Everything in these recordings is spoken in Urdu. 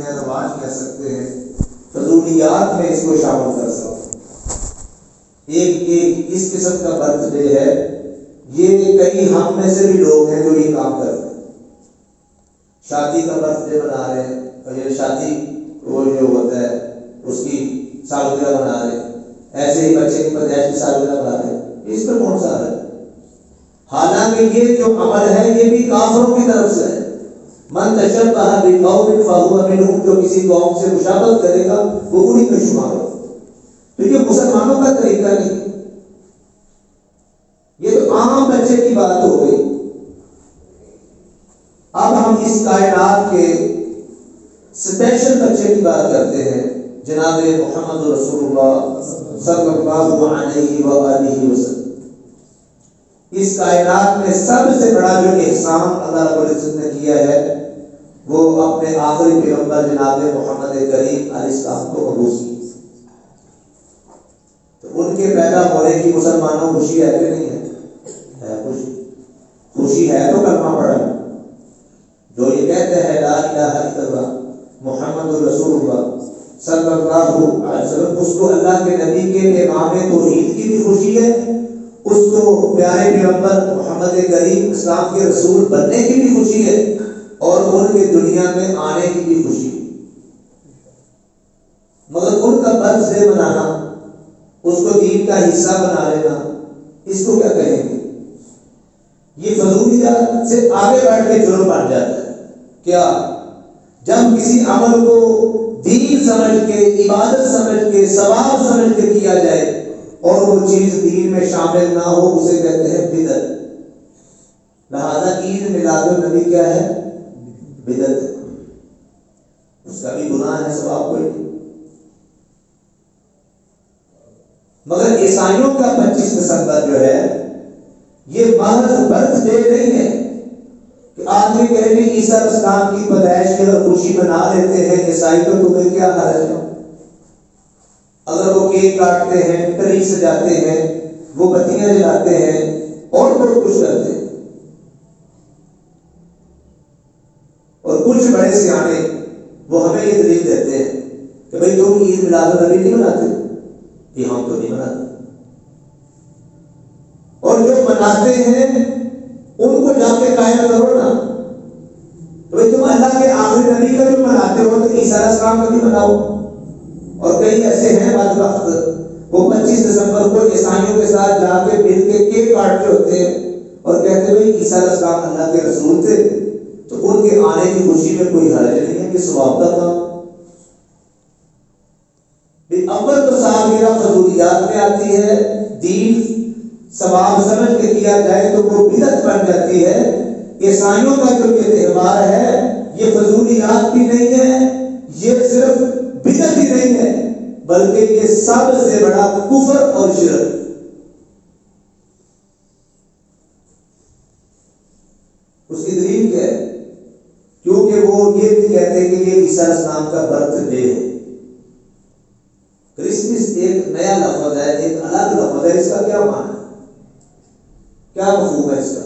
ہیں، رواج کہہ سکتے ہیں، فضولیات میں اس کو شامل کر سکتے ہیں۔ ایک اس قسم کا برتھ ڈے ہے، یہ کئی ہم میں سے بھی لوگ ہیں جو یہ کام کرتے ہیں، شادی کا برتھ ڈے بنا رہے ہیں، اور یہ شادی وہ جو ہوتا ہے اس کی سالگرہ بنا رہے ہیں، ایسے ہی بچے کی پیدائش کی سالگرہ بنا رہے ہیں، اس میں کون سا ہے؟ حالانکہ یہ جو عمل ہے یہ بھی کافروں کی طرف سے ہے۔ من تشبہ بقوم فہو منہم، جو کسی قوم سے مشابہت کرے گا وہ انہی میں شمار ہو۔ تو یہ مسلمانوں کا طریقہ نہیں، یہ تو عام بچے کی بات ہو گئی۔ اب ہم اس کائنات کے اسپیشل بچے کی بات کرتے ہیں، جناب محمد رسول اللہ صلی اللہ علیہ وآلہ وسلم۔ اس کائنات میں سب سے بڑا جو احسان اللہ رب العزت نے کیا ہے وہ اپنے آخری پیغمبر جناب محمد کریم علیہ السلام کو مبعوث کی۔ تو ان کے پیدا ہونے کی مسلمانوں خوشی ہے کہ نہیں ہے؟ خوشی ہے تو کلمہ پڑھا، جو یہ کہتے ہیں لا الہ الا اللہ محمد رسول اللہ صلی اللہ علیہ وسلم، اس کو اللہ کے نبی کے پیغام توحید کی بھی خوشی ہے، اس کو پیارے پیغمبر محمد کریم اسلام کے رسول بننے کی بھی خوشی ہے، اور ان کے دنیا میں آنے کی بھی خوشی ہے۔ مگر ان کا برتھ ڈے بنانا، اس کو دین کا حصہ بنا لینا، اس کو کیا کہیں گے؟ یہ فضولیات سے آگے بڑھ کے جرم بن جاتا ہے۔ کیا؟ جب کسی عمل کو دین سمجھ کے، عبادت سمجھ کے، ثواب سمجھ کے کیا جائے اور وہ چیز دین میں شامل نہ ہو، اسے کہتے ہیں بدعت۔ لہذا عید میلاد النبی کیا ہے؟ بدعت، اس کا بھی گناہ ہے، ثواب کوئی نہیں۔ مگر عیسائیوں کا 25 دسمبر جو ہے یہ محض برتھ ڈے نہیں ہے کہ آدمی کہے کہ عیسیٰ علیہ السلام کی پیدائش کی اگر خوشی منا لیتے ہیں عیسائی تو تمہیں کیا حرج ہے؟ اگر وہ کیک کاٹتے ہیں، ٹری سجاتے ہیں، وہ بتیاں جلاتے ہیں اور بہت کچھ کرتے ہیں، اور کچھ بڑے سیانے وہ ہمیں یہ دلیل دیتے ہیں کہ بھئی تم عید میلاد النبی نہیں مناتے؟ کہ ہم تو نہیں مناتے، اور جو مناتے ہیں ان کو جا کے قائم کرو نا۔ تو بھئی تم اللہ کے آخری نبی کا جو مناتے ہو تو عیسیٰ علیہ السلام کا بھی مناؤ۔ اور کئی ایسے ہیں بعض وقت وہ 25 دسمبر کو عیسائیوں کے ساتھ جا کے مل کے کیک کاٹتے ہوتے ہیں اور کہتے ہیں بھئی عیسیٰ علیہ السلام اللہ کے رسول تھے تو ان کے آنے کی خوشی میں کوئی حرج نہیں ہے، کہ ثواب کا کام۔ اول تو سالگرہ فضولیات میں آتی ہے، دین ثواب سمجھ کے کیا جائے تو وہ بدعت بن جاتی ہے۔ عیسائیوں کا جو یہ تہوار ہے یہ فضولیات بھی نہیں ہے، یہ صرف بدعت ہی نہیں ہے بلکہ یہ سب سے بڑا کفر اور شرک۔ اس کی دلیل کیا ہے؟ کیونکہ وہ یہ بھی کہتے ہیں کہ یہ عیسیٰ علیہ السلام کا برتھ ڈے ہے۔ کرسمس ایک نیا لفظ ہے، ایک الگ لفظ ہے، اس کا کیا معنی ہے، کیا مفہوم ہے اس کا؟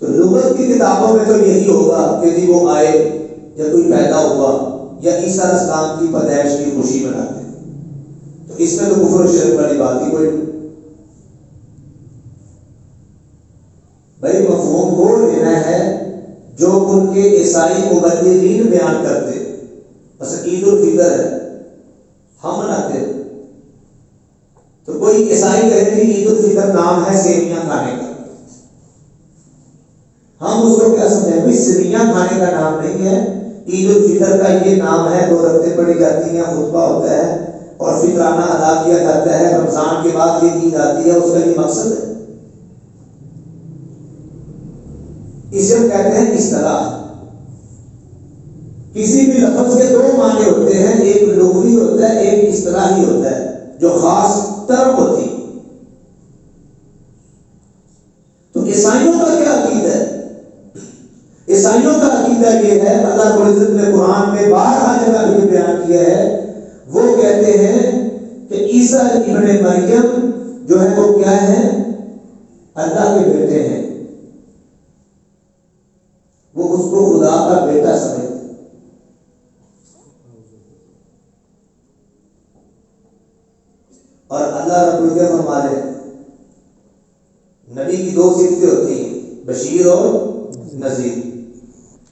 تو لغت کی کتابوں میں تو یہی ہوگا کہ جی وہ آئے یا کوئی پیدا ہوا یا عیسیٰ علیہ السلام کی پیدائش کی خوشی مناتے ہیں، تو اس میں تو کفر و شرک والی بات ہی کوئی نہیں۔ بھائی مفہوم وہ لینا ہے جو ان کے عیسائی مبلغین بیان کرتے ہیں۔ بس عید الفطر ہے، ہم مناتے ہیں، تو کوئی عیسائی کہتے ہیں عید الفطر نام ہے سیویاں کھانے کا، ہم اس کو کیا سمجھیں؟ بھائی سیویاں کھانے کا نام نہیں ہے، عید الفطر کا یہ نام ہے، 2 رکعتیں پڑھی جاتی ہیں، خطبہ ہوتا ہے اور فطرانہ ادا کیا جاتا ہے، رمضان کے بعد یہ عید آتی ہے، اس کا یہ مقصد ہے۔ اسے ہم کہتے ہیں اصطلاح۔ کسی بھی لفظ کے 2 معنی ہوتے ہیں، ایک لغوی ہوتا ہے، ایک اصطلاحی ہوتا ہے جو خاص ٹرم ہوتی ہے۔ تو عیسائیوں کا کیا عقیدہ ہے؟ عیسائیوں کا عقیدہ یہ ہے، اللہ رب العزت نے قرآن میں 12 جگہ بھی بیان کیا ہے، وہ کہتے ہیں کہ عیسیٰ ابن مریم جو ہے وہ کیا ہے؟ اللہ کے بیٹے ہیں، وہ اس کو خدا خدا کا بیٹا سمجھتے. اور اللہ رب العزت ہمارے نبی کی دو صفتیں ہوتی ہیں، بشیر اور نذیر.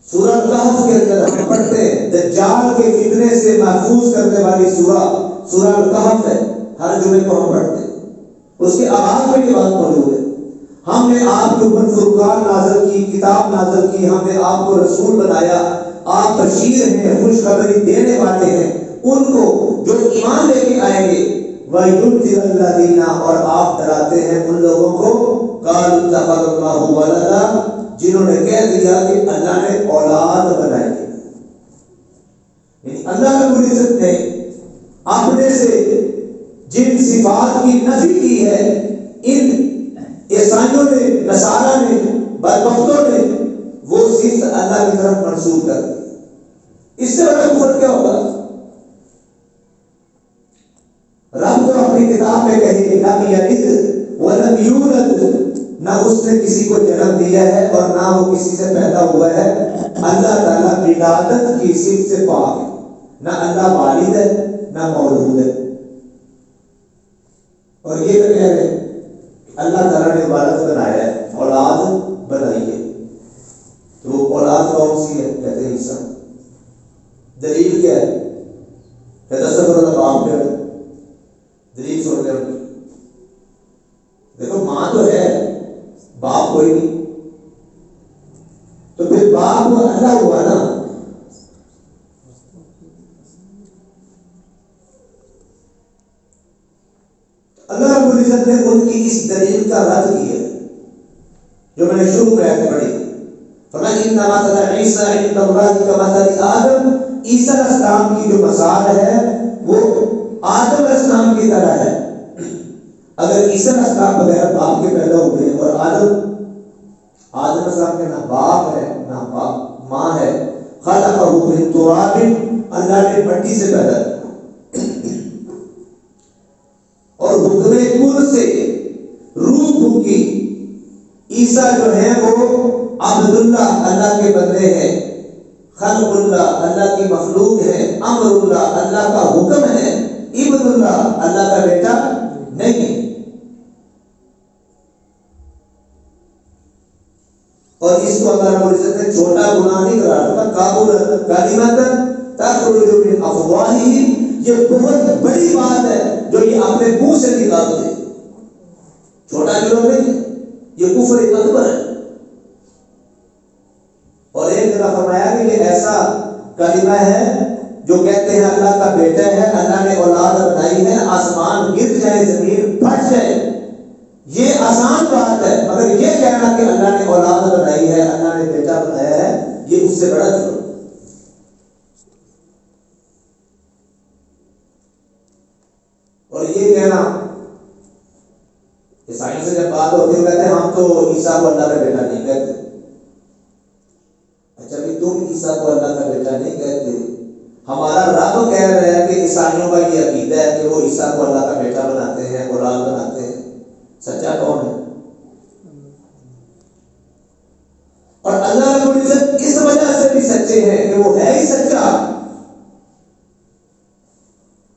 سورہ کہف کے اندر ہم پڑھتے ہیں دجال کے فتنے سے محفوظ کرنے والی سورہ کہف ہے، ہر جمعے کو ہم پڑھتے ہیں. اس کے آغاز میں یہ بات موجود ہے، ہم نے آپ کے اوپر فرقان نازل کی، کتاب نازل کی، ہم نے آپ کو رسول بنایا، آپ بشیر ہیں، خوشخبری دینے والے ہیں ان کو جو ایمان لے کے آئیں گے. وَيُنذِرَ الَّذِينَ، اور آپ ڈراتے ہیں ان لوگوں کو قَالُوا اتَّخَذَ اللَّهُ وَلَدًا، جنہوں نے کہہ دیا کہ اللہ نے اولاد بنائی ہے. یعنی اللہ رب العزت نے اپنے سے جن صفات کی نفی کی ہے ان عیسائیوں نے، نصارہ نے، بدبختوں نے وہ صفت اللہ کی طرف منسوب کر دی. اس سے بڑا کفر کیا ہوگا؟ رب تو اپنی کتاب میں کہے لم یلد ولم یولد، نہ اس نے کسی کو جنم دیا ہے اور نہ وہ کسی سے پیدا ہوا ہے. اللہ تعالیٰ ولادت کی صفت سے پاک ہے، نہ اللہ والد ہے نہ مولود ہے. اور یہ تو کہہ رہے اللہ تعالیٰ نے والد بنایا ہے، اولاد بنائی ہے. تو وہ اولاد کون سی ہے؟ کہتے ہیں عیسیٰ. دلیل کیا ہے؟ کہتے سب اللہ باپ کیا ہے. دلیل چھوڑ دیں ان کی. دیکھو ماں تو ہے، باپ کوئی نہیں، تو پھر باپ وہ اللہ ہوا نا. اللہ رب العزت نے ان کی اس دلیل کا رد کیا جو میں نے شروع میں آیت پڑھی. فرمایا انما مثل عیسیٰ عند اللہ کمثل آدم، عیسیٰ علیہ السلام کی جو مثال ہے وہ آدم علیہ السلام کی طرح ہے. اگر عیسیٰ علیہ السلام بغیر باپ کے پیدا ہوئے اور آدم علیہ السلام کے نہ باپ ہے نہ ماں ہے، خلقہ من تراب، اللہ نے مٹی سے پیدا کیا اور حکم کل سے روح پھونکی. عیسیٰ جو ہیں وہ عبداللہ، اللہ کے بندے ہیں، خلق اللہ، اللہ کی مخلوق ہے، امر اللہ، اللہ کا حکم ہے، ابن اللہ، اللہ کا بیٹا نہیں. اور اس کو اللہ رب العزت نے چھوٹا گناہ نہیں قرار دیا. کابر کلمۃ تخرج من افواہہم، یہ بہت بڑی بات ہے جو یہ اپنے منہ سے نکال دے. چھوٹا جرم نہیں ہے، یہ کفر اکبر ہے. اور ایک جگہ فرمایا کہ یہ ایسا کلمہ ہے جو کہتے ہیں اللہ کا بیٹا ہے، اللہ نے اولاد بنائی ہے، آسمان گر جائے، زمین پھٹ جائے، یہ آسان بات ہے. مگر یہ کہنا کہ اللہ نے اولاد بنائی ہے، اللہ نے بیٹا بنایا ہے، یہ اس سے بڑا جرم. اور یہ کہنا عیسائیوں سے جب بات ہوتی ہے کہتے ہیں ہم تو عیسیٰ کو اللہ کا بیٹا نہیں کہتے. اچھا بھی تم عیسیٰ کو اللہ کا بیٹا نہیں کہتے، ہمارا رب کہہ رہا ہے کہ عیسائیوں کا یہ عقیدہ ہے کہ وہ عیسیٰ کو اللہ کا بیٹا بناتے ہیں، اولاد بناتے ہیں. سچا کون ہے؟ اور اللہ رب العزت اس وجہ سے بھی سچے ہیں کہ وہ ہے ہی سچا.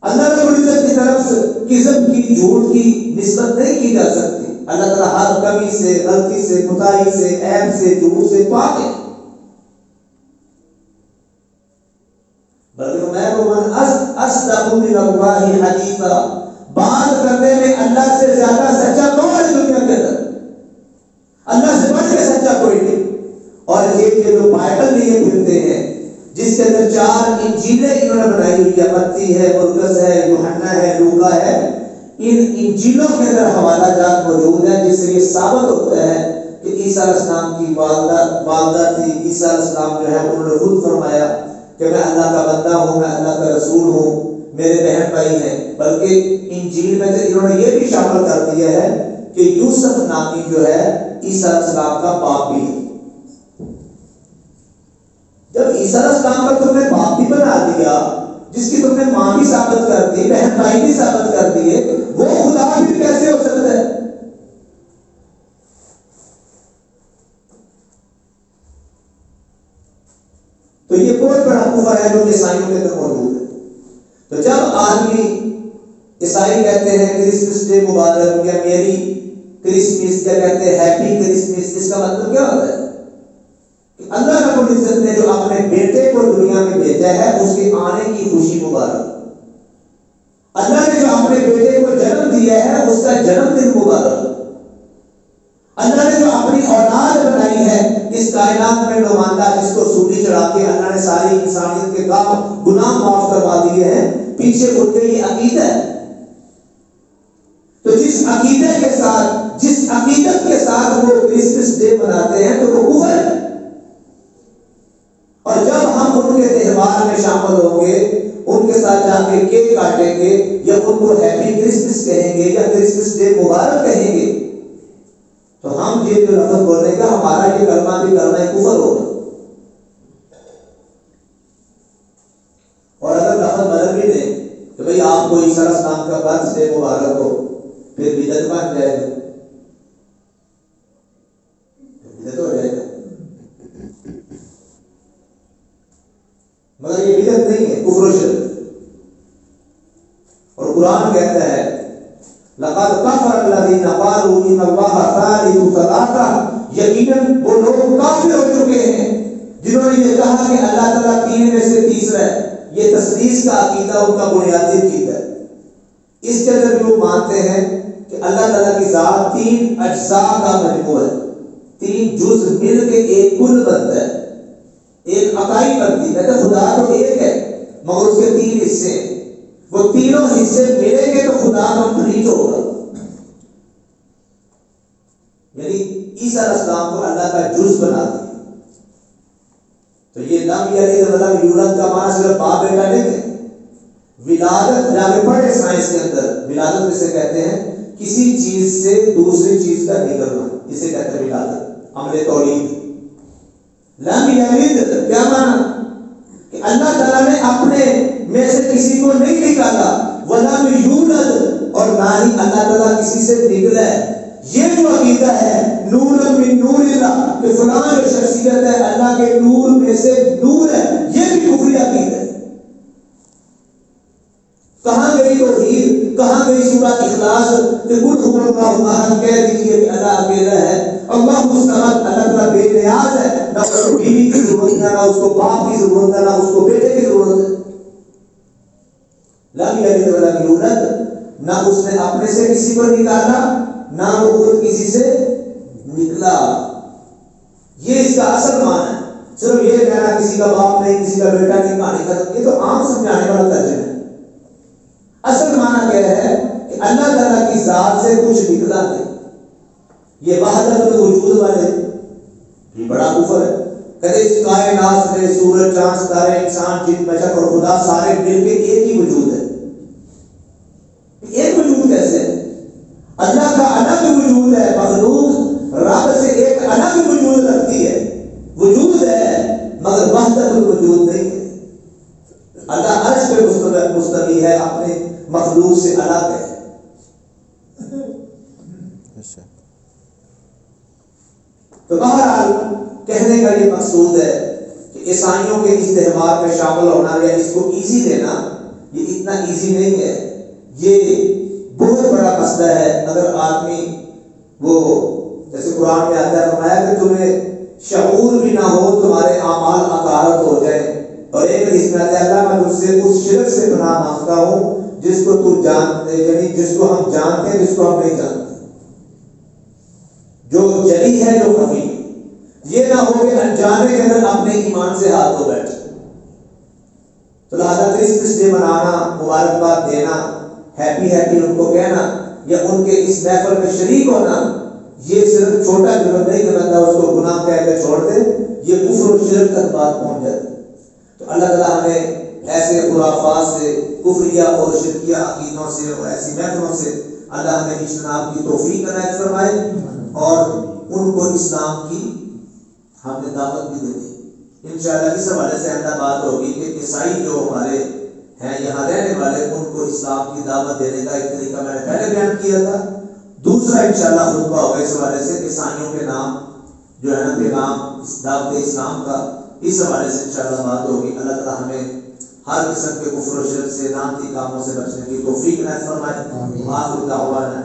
اللہ رب العزت کی طرف سے کذب کی، جھوٹ کی نسبت نہیں کی جا سکتی. اللہ تعالیٰ ہر کمی سے، غلطی سے، کوتاہی سے، عیب سے، جھوٹ سے پاک ہے. بلکہ میں من اصدق من اللہ حدیثا، بات کرنے میں اللہ سے زیادہ سچا کون ہے دنیا کے اندر؟ اللہ سے بڑھ کے سچا کوئی نہیں. اور یہ جو بائبل لیے پھرتے ہیں جس کے اندر 4 انجیلیں انہوں نے بنائی ہوئی ہے، متی ہے، مرقس ہے، یوحنا ہے، لوکا ہے، ان انجیلوں کے اندر حوالہ جات موجود ہیں جس سے یہ ثابت ہوتا ہے کہ عیسیٰ علیہ السلام کی والدہ تھی. عیسیٰ علیہ السلام جو ہے انہوں نے خود فرمایا کہ میں اللہ کا بندہ ہوں، میں اللہ کا رسول ہوں، میرے بہن بھائی ہیں. بلکہ انجیل میں سے انہوں نے یہ بھی شامل کر دیا ہے کہ یوسف نامی جو ہے عیسیٰ علیہ السلام کا باپ بھی ہے. جب عیسیٰ علیہ السلام کا تم نے باپ بھی بنا دیا، جس کی تم نے ماں بھی ثابت کر دی، بہن بھائی بھی ثابت کر دیے، وہ خدا بھی کیسے ہو سکتا ہے؟ کفر ہے جو عیسائیوں کے اندر موجود ہے. تو جب آدمی عیسائی کہتے ہیں کرسمس ڈے مبارک یا میری کرسمس، یا کہتے ہیں ہیپی کرسمس، اس کا مطلب کیا ہوتا ہے کہ اللہ رب العزت نے جو اپنے بیٹے کو دنیا میں بھیجا ہے اس کے آنے کی خوشی مبارک. اللہ نے جو اپنے بیٹے کو جنم دیا ہے اس کا جنم دن مبارک. اللہ نے جو اپنی اولاد بنائی ہے اس کائنات میں نمائندہ، جس کو سولی چڑھا کے اللہ نے ساری انسانیت کے گناہ معاف کروا دیے ہیں، پیچھے ان کے یہ عقیدہ ہے. تو جس عقیدے کے ساتھ، جس عقیدت کے ساتھ وہ کرسمس ڈے مناتے ہیں تو وہ کفر ہے. اور جب ہم ان کے تہوار میں شامل ہوں گے، ان کے ساتھ جا کے کیک کاٹیں گے یا ان کو ہیپی کرسمس کہیں گے یا کرسمس ڈے مبارک کہیں گے، تو ہم یہ جو لفظ بولیں گے ہمارا یہ کلمہ بھی کلمہ کفر ہوگا. اور اگر لفظ بدل بھی دیں کہ بھئی آپ کو عیسیٰ علیہ السلام کا برتھ ڈے مبارک ہو، پھر بدعت بن جائے گا، بدعت ہو جائے گا. مگر یہ بدعت نہیں ہے، کفر و شرک. اور قرآن کہتا ہے لقد کفر الذین قالوا ان اللہ ثالث ثلاثہ، یقیناً وہ لوگ کافر ہو چکے ہیں جنہوں نے یہ کہا کہ اللہ تعالیٰ تین میں سے تیسرا ہے. یہ تثلیث کا عقیدہ ان کا بنیادی عقیدہ ہے. اس کے اندر بھی وہ مانتے ہیں کہ اللہ تعالیٰ کی ذات تین اجزاء کا مجموعہ ہے، تین جز مل کے ایک کل بنتا ہے، ایک اکائی بنتی ہے. کہتے خدا تو ایک ہے مگر اس کے تین حصے ہیں، وہ تینوں حصے ملیں گے تو خدا کمپلیٹ ہوگا. یعنی عیسیٰ علیہ السلام کو اللہ کا جز بنا دیا. تو یہ لم یلد ولم یولد کا معنی صرف باپ بیٹا نہیں ہے. ولادت جا کے پڑھے سائنس کے اندر، ولادت جسے کہتے ہیں کسی چیز سے دوسری چیز کا نکلنا، اسے کہتے ہیں ولادت، عمل تولید. لم یلد کیا معنی کہ اللہ تعالیٰ نے اپنے میں سے کسی کو نہیں نکالا، ولم یولد اور نہ ہی اللہ تعالیٰ کسی سے نکلا ہے. یہ جو عقیدہ ہے نور من نور اللہ کہ فلاں جو شخصیت ہے اللہ کے نور میں سے نور ہے، یہ بھی کفری عقیدہ ہے. کہاں گئی توحید، کہاں گئی سورہ اخلاص کہ قل هو اللہ احد، کہہ دیجیے کہ اللہ اکیلا ہے، اللہ الصمد، اللہ تعالیٰ بے نیاز ہے، نہ اس کو بیوی کی ضرورت ہے، نہ اس کو باپ کی ضرورت ہے، نہ اس کو بیٹے کی ضرورت ہے. لم یلد ولم یولد، نہ اس نے اپنے سے کسی کو نکالا نہ وہ خود کسی سے نکلا. یہ اس کا اصل معنی ہے. صرف یہ کہنا کسی کا باپ نہیں کسی کا بیٹا کی کہانی ختم، یہ تو عام سمجھانے والا ترجمہ ہے. اصل معنی کیا ہے کہ اللہ تعالیٰ کی ذات سے کچھ نکلا نہیں. یہ وحدت الوجود والے یہ بڑا کفر ہے. کہتے اس کائنات میں سورج چاند ستارے انسان جن بشر اور خدا سارے مل کے ایک ہی وجود ہے. ایک وجود کیسے ہے؟ اللہ کا الگ وجود ہے، مخلوق رب سے ایک الگ وجود رکھتی ہے. وجود ہے مگر وحدت الوجود نہیں ہے. اللہ عرش پہ مستوی ہے، اپنے مخلوق سے الگ ہے. تو بہرحال کہنے کا یہ مقصود ہے کہ عیسائیوں کے اس تہوار میں شامل ہونا یا اس کو ایزی لینا یہ اتنا ایزی نہیں ہے. یہ بہت بڑا مسئلہ ہے. اگر آدمی وہ جیسے قرآن میں آتا ہے فرمایا کہ تمہیں شعور بھی نہ ہو، تمہارے اعمال اکارت ہو جائیں. اور ایک حدیث میں آتا ہے اللہ میں تجھ سے اس شرک سے پناہ مانگتا ہوں جس کو تو جانتے، یعنی جس کو ہم جانتے ہیں جس کو ہم نہیں جانتے، جو جلی ہے جو خفی. یہ نہ ہو کہ انجانے کے اندر اپنے ایمان سے ہاتھ دھو بیٹھے. تو لہٰذا کرسمس ڈے منانا، مبارکباد دینا، ہیپی ہیپی ان کو کہنا یا ان کے اس محفل میں شریک ہونا، یہ صرف چھوٹا جرم نہیں کہ بندہ اس کو گناہ کہہ کے چھوڑ دے، یہ کفر و شرک تک بات پہنچ جاتی. تو اللہ تعالیٰ ہمیں ایسے خرافات سے، کفریہ اور شرکیہ عقیدوں سے اور ایسی محفلوں سے اللہ ہمیں اجتناب کی توفیق عنایت فرمائے اور ان کو اسلام کی ہم نے دعوت بھی دے دی. انشاءاللہ اس حوالے سے آئندہ بات ہوگی کہ عیسائی جو ہمارے ہیں یہاں رہنے والے، ان کو اسلام کی دعوت دینے کا ایک طریقہ میں نے پہلے بیان کیا تھا. دوسرا انشاءاللہ خطبہ ہوگا اس حوالے سے عیسائیوں کے نام جو ہے نا پیغام دعوت اسلام کا، اس حوالے سے انشاءاللہ بات ہوگی. اللہ تعالیٰ ہمیں ہر قسم کے کفر و شرک سے، لعنتی کاموں سے بچنے کی توفیق عنایت فرمائے۔ آخر دعوانا